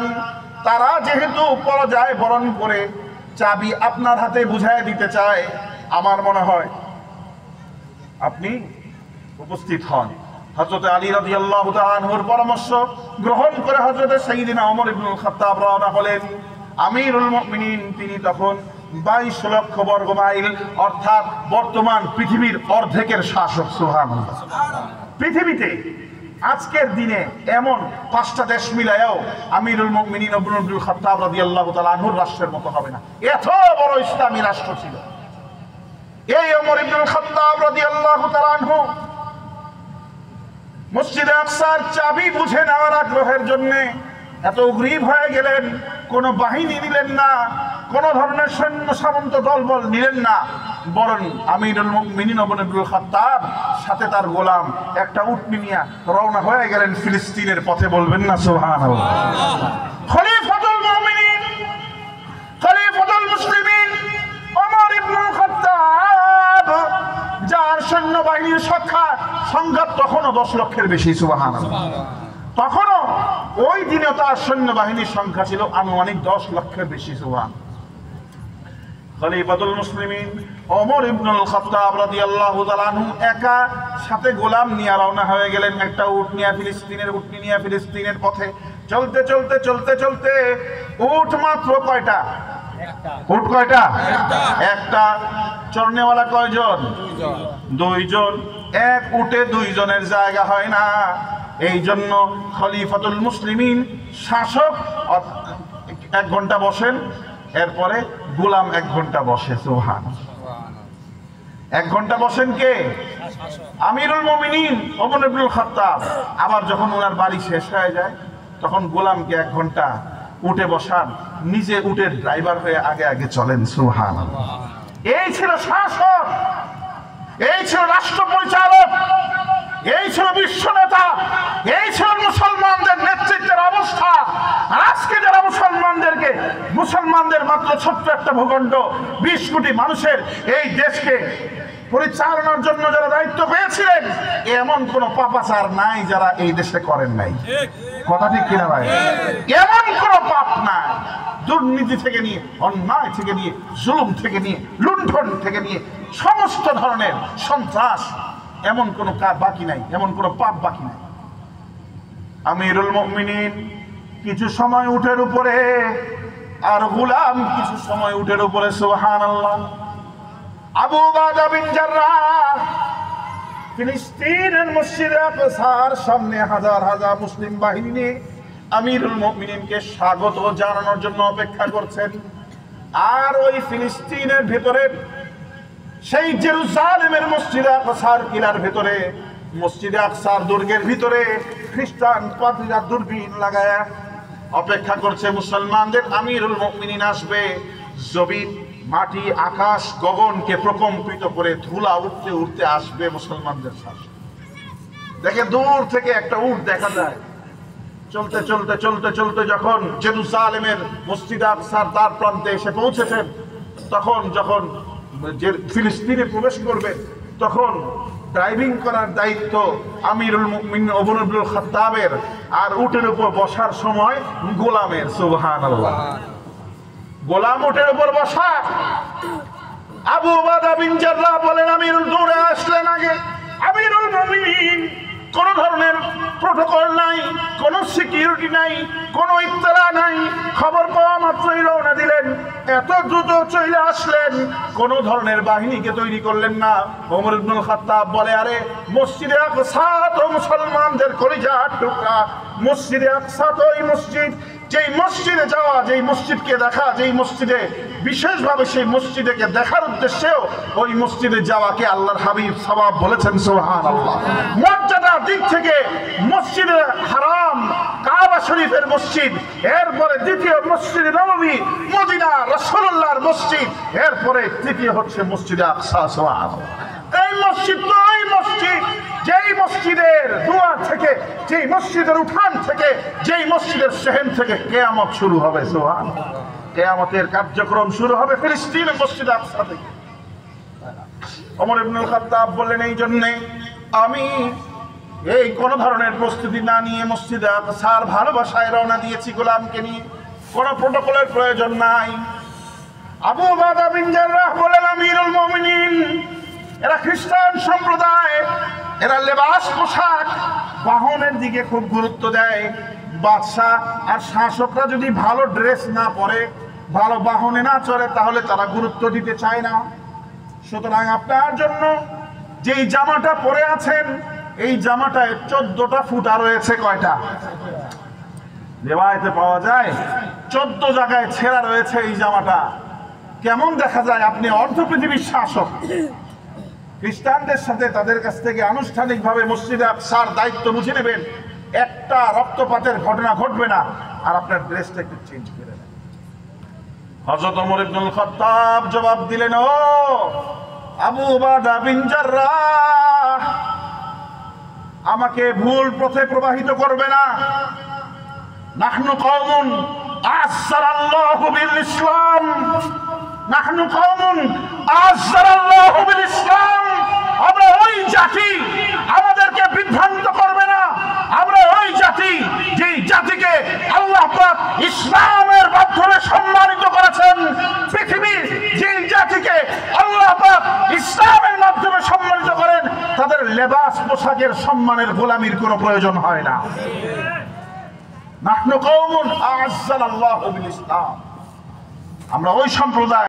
তারা যেহেতু পরাজয় বরণ করে চাবি আপনার হাতে বুঝায় দিতে চায়, আমার মনে হয় আপনি উপস্থিত হন। হযরত আলী রাদিয়াল্লাহু তাআলা আনহুর পরামর্শ গ্রহণ করে হযরত সাইয়্যিদিনা ওমর ইবনুল খাত্তাব রওনা হলেন। আমিরুল মুমিনিন তিনি তখন 22 লক্ষ বর্গ মাইল, অর্থাৎ বর্তমান পৃথিবীর অর্ধেকের শাসক। সুবহানাল্লাহ। পৃথিবীতে আজকের দিনে এমন 5টা দেশ মিলায়ও আমিরুল মুমিনিন ওমর ইবনুল খাত্তাব রাদিয়াল্লাহু তাআলা আনহুর রাষ্ট্রের মতো হবে না। এত বড় ইসলামী রাষ্ট্র ছিল এই ওমর ইবনুল খাত্তাব রাদিয়াল্লাহু তাআলা আনহু। মসজিদে আকসার চাবি বুঝে নেওয়ার আগ্রহের জন্য এত উগ্রীব হয়ে গেলেন, কোন বাহিনী নিলেন না, কোন ধরনের সৈন্য সামন্ত দলবল নিলেন না, বরং আমিরুল মুমিনিন ওমর ইবনুল খাত্তাব সাথে তার গোলাম একটা উটনি নিয়ে রওনা হয়ে গেলেন ফিলিস্তিনের পথে। বলবেন না সুবহানাল্লাহ? খলিফাতুল মুমিনিন, খলিফাতুল মুসলিমিন ওমর ইবনুল খাত্তাব, যার সৈন্যবাহিনীর সংখ্যা তখনও 10 লক্ষের বেশি। সুবহানাল্লাহ। তখনও ওই দিনে তার সৈন্যবাহিনীর সংখ্যা ছিল আনুমানিক 10 লক্ষের বেশি। সুবহানাল্লাহ। খলিফাতুল মুসলিমিন ওমর ইবনুল খাত্তাব রাদিয়াল্লাহু তাআলা আনহু একা সাথে গোলাম নিয়ে রওনা হয়ে গেলেন একটা উটনি নিয়ে ফিলিস্তিনের পথে। চলতে চলতে চলতে চলতে উট মাত্র কয়টা? উট কয়টা? একটা। চড়নেওয়ালা কয়জন? 2 জন। এক উটে 2 জনের জায়গা হয় না। এই জন্য খলিফাতুল মুসলিমিন শাসক 1 ঘন্টা বসেন, এরপরে গোলাম 1 ঘন্টা বসে। সুবহানাল্লাহ। 1 ঘন্টা বসেন কে? আমিরুল মুমিনিন ওমর ইবনুল খাত্তাব। আবার যখন ওনার বাড়ি শেষ হয়ে যায় তখন গোলামকে 1 ঘন্টা উঠে বসান, নিজে উটের ড্রাইভার হয়ে আগে আগে চলেন। সুবহানাল্লাহ। এই ছিল শাসক, এই ছিল রাষ্ট্র পরিচালক, এই ছিল বিশ্ব নেতা, এই ছিল মুসলমানদের নেতৃত্বের অবস্থা। আর আজকে যারা মুসলমানদের মাত্র ছোট্ট একটা ভূখণ্ড, 20 কোটি মানুষের এই দেশকে পরিচালনার জন্য যারা দায়িত্ব পেয়েছিলেন, এমন কোন পাপাচার নাই যারা এই দেশে করেন নাই, কথা ঠিক কিনা ভাই? এমন কোন পাপ নাই, দুর্নীতি থেকে নিয়ে, অন্যায় থেকে নিয়ে, জুলুম থেকে নিয়ে, লুণ্ঠন থেকে নিয়ে, সমস্ত ধরনের সন্ত্রাস, এমন কোন কাজ বাকি নাই, এমন কোন পাপ বাকি নাই। আমিরুল মুমিনিন কিছু সময় উটের উপরে, আর গোলাম কিছু সময় উটের উপরে। সুবহানাল্লাহ। আবু উবাদা বিন জাররাহ ফিলিস্তিনের মসজিদে আকসার সামনে হাজার হাজার মুসলিম বাহিনী নিয়ে আমিরুল মুমিনিনকে স্বাগত জানানোর জন্য অপেক্ষা করছেন। আর ওই ফিলিস্তিনের ভেতরে সেই জেরুজালেমের মসজিদে আকসার কিলার ভেতরে, মসজিদে আকসার দুর্গের ভিতরে খ্রিস্টান পাদ্রীরা দূরবীন লাগায়া অপেক্ষা করছে মুসলমানদের আমিরুল মুমিনিন আসবে। জমিন, মাটি, আকাশ, গগনকে প্রকম্পিত করে ধুলা উঠতে উঠতে আসবে মুসলমানদের সামনে। দেখে দূর থেকে একটা উট দেখা যায়। চলতে চলতে চলতে চলতে যখন জেরুজালেমের মসজিদে আকসার দ্বার প্রান্তে এসে পৌঁছেছেন, তখন যখন ফিলিস্তিনে প্রবেশ করবে, তখন ড্রাইভিং করার দায়িত্ব আমিরুল মুমিনিন ওমর ইবনুল খাত্তাবের, আর উটের উপর বসার সময় গোলামের। সুবহানাল্লাহ। গোলাম উটের উপর বসা। আবু উবাদা বিন জাররাহ বলেন, আমিরুল দৌড়ে আসলেন আগে। আমিরুল মুমিনিন কোনো ধরনের প্রোটোকল নাই, কোনো সিকিউরিটি নাই, কোনো ইত্তলা নাই। খবর পাওয়া মাত্রই রওনা দিলেন, এত দ্রুত চলে আসলেন, কোনো ধরনের বাহিনীকে তৈরি করলেন না। ওমর ইবনুল খাত্তাব বলে, আরে মসজিদে আকসা তো মুসলমানদের কলিজার টুকরা, মসজিদে আকসা তো এই মসজিদ, যেই মসজিদে যাওয়া, যেই মসজিদকে দেখা, যেই মসজিদে বিশেষভাবে সেই মসজিদকে দেখার উদ্দেশ্যেও ওই মসজিদে যাওয়াকে আল্লাহর হাবিব সওয়াব বলেছেন। সুবহানাল্লাহ। মর্যাদার দিক থেকে মসজিদে হারাম, কাবা শরীফের মসজিদ, এরপরে দ্বিতীয় মসজিদে নববী মদিনা রাসূলুল্লাহর মসজিদ, এরপরে তৃতীয় হচ্ছে মসজিদে আকসা। সুবহানাল্লাহ। এই মসজিদ তো ওই মসজিদ যেই মসজিদের দুয়ার থেকে, যেই মসজিদের উঠান থেকে, যেই মসজিদের সেহেন থেকে কিয়ামত শুরু হবে। সুবহানাল্লাহ। কিয়ামতের কার্যক্রম শুরু হবে ফিলিস্তিনের মসজিদ আকসা থেকে। ওমর ইবনুল খাত্তাব বললেন, এই জন্যে আমি এই কোন ধরনের প্রস্তুতি না নিয়ে মসজিদে আকসার ভালোবাসায় রওনা দিয়েছি গোলামকে নিয়ে, কোনো প্রোটোকলের প্রয়োজন নাই। আবু উবাদা বিন জাররাহ বলেন, আমিরুল মুমিনিন, এরা খ্রিস্টান সম্প্রদায়, এরা লেবাস, পোশাক, বাহনের দিকে খুব গুরুত্ব দেয়। বাদশা আর শাসকরা যদি ভালো ড্রেস না পরে, ভালো বাহনে না চড়ে, তাহলে তারা গুরুত্ব দিতে চায় না। সুতরাং আপনার জন্য যেই জামাটা পরে আছেন, এই জামাটায় 14টা ফুটা রয়েছে। কয়টা? রিওয়ায়েতে পাওয়া যায় 14 জায়গায় ছেঁড়া রয়েছে এই জামাটা। কেমন দেখা যায়? আপনি অর্ধ পৃথিবীর শাসক, খ্রিস্টানদের সাথে তাদের কাছ থেকে আনুষ্ঠানিকভাবে মসজিদে আকসার দায়িত্ব বুঝে নেবেন, একটা রক্তপাতের ঘটনা ঘটবে না, আর আপনার ড্রেসটা একটু চেঞ্জ করে নেন। হযরত ওমর ইবনুল খাত্তাব জবাব দিলেন, ও আবু উবাদা বিন জাররাহ, আমাকে ভুল পথে প্রবাহিত করবে না। নাহনু কওমুন আ'আজ্জারাল্লাহু বিল ইসলাম, নাহনু কওমুন আ'আজ্জারাল্লাহু বিল ইসলাম। আমরা ওই জাতি, আমাদেরকে বিভ্রান্ত করবে না। আমরা ওই জাতি, যেই জাতিকে আল্লাহ পাক ইসলামের মাধ্যমে সম্মানিত করেছেন। পৃথিবীর যেই জাতিকে আল্লাহ পাক ইসলামের মাধ্যমে সম্মানিত করেন, তাদের লেবাস পোশাকের সম্মানের গোলামির কোনো প্রয়োজন হয় না। নাহনু কওমুন আ'আজ্জারাল্লাহু বিল ইসলাম, আমরা ওই সম্প্রদায়।